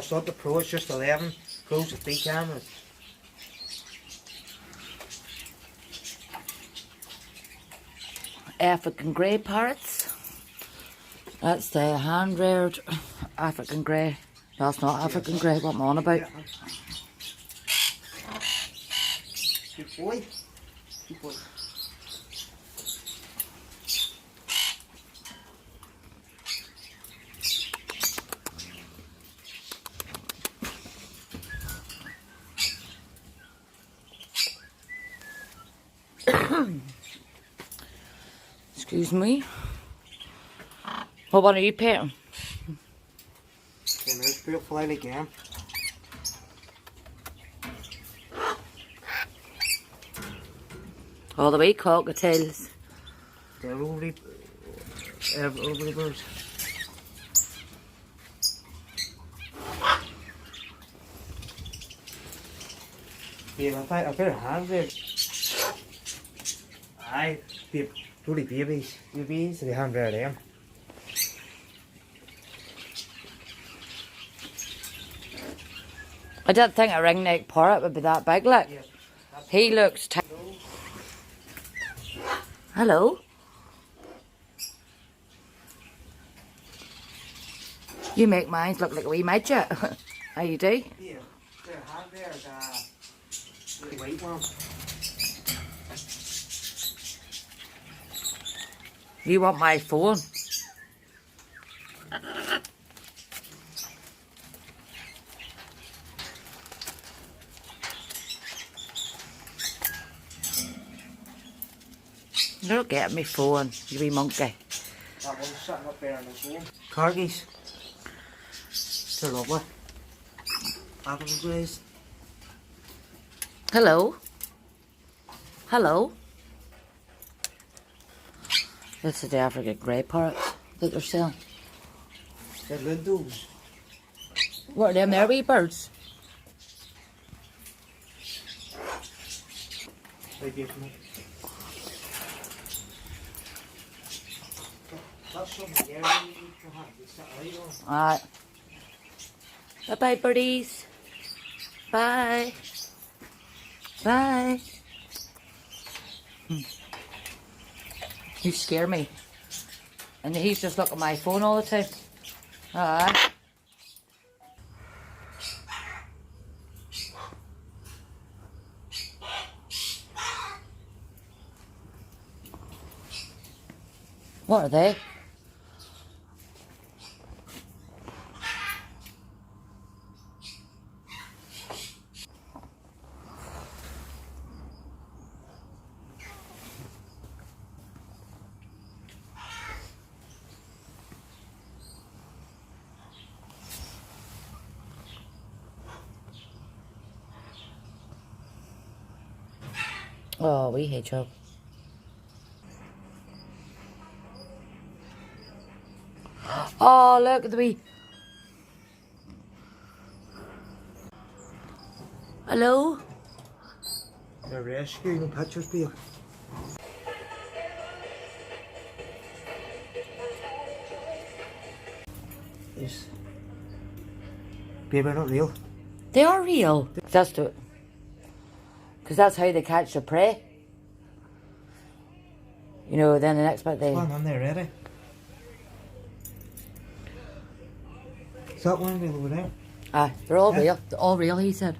I'll stop the Pro, it's just 11. Close the speed cameras. African grey parrots. That's the hand-reared African grey. That's not African grey, what am I on about? Good boy. Good boy. Excuse me. What one are you petting? There's beautiful out again. All the way cockatiels. They're over the birds. Yeah, I better have there. Aye, bloody babies. Babies, they have there them. I didn't think a ring-necked parrot would be that big, like. Yeah, He looks Hello? You make mine look like a wee midget. How you do? Yeah, their hand there's a white one. You want my phone? Don't get me phone, you wee monkey. That one's sitting up there on his phone. Corgis. They're lovely. African greys. Hello? Hello? This is the African grey parrots that they're selling. They're lindos. What are them there, wee birds? They give me. That's something there you can have. It's that right on. Alright. Bye-bye, birdies. Bye. Bye. You scare me. And he's just looking at my phone all the time. Alright. What are they? Oh, wee hedgehog. Oh, look at the wee. Hello? They're rescuing pictures, babe. Yes. Babe, they're not real. They are real. That's the... Because that's how they catch their prey. You know, then the next bit they... One on there ready. Is that one real over there? Aye, they're all real. They're all real, he said.